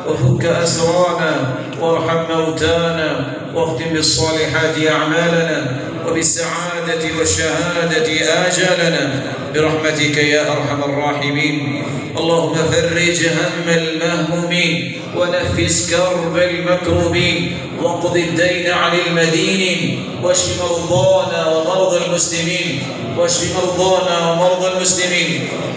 وفك أسرانا وارحم موتانا واختم بالصالحات أعمالنا وبالسعادة والشهادة آجالنا برحمتك يا أرحم الراحمين. اللهم فرج هم المهمومين ونفس كرب المكروبين واقض الدين عن المدينين واشف مرضانا ومرضى المسلمين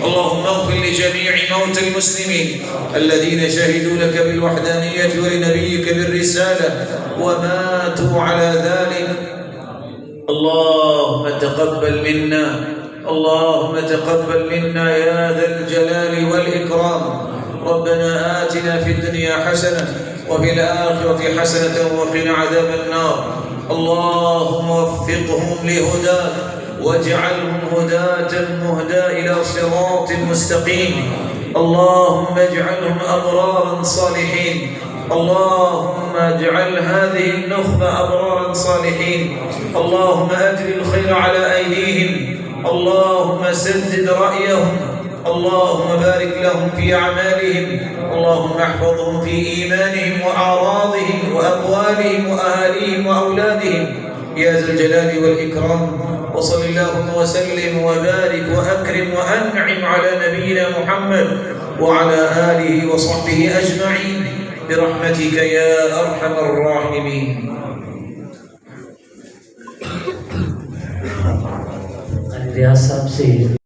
اللهم اغفر لجميع موتى المسلمين الذين شهدوا لك بالوحدانية ولنبيك بالرسالة وماتوا على ذلك. اللهم تقبل منا يا ذا الجلال والإكرام. ربنا آتنا في الدنيا حسنة وفي الآخرة حسنة وقنا عذاب النار. اللهم وفقهم لهداك واجعلهم هداة مهدى إلى صراط مستقيم. اللهم اجعلهم أبرارا صالحين. اللهم اجعل هذه النخبة أبرارا صالحين. اللهم أجر الخير على أيديهم. اللهم سدد رأيهم. اللهم بارك لهم في أعمالهم. اللهم احفظهم في إيمانهم وأعراضهم وأموالهم وأهاليهم وأولادهم يا ذا الجلال والإكرام. وصل اللهم وسلم وبارك وأكرم وأنعم على نبينا محمد وعلى آله وصحبه أجمعين برحمتك يا أرحم الراحمين. रियाज साहब से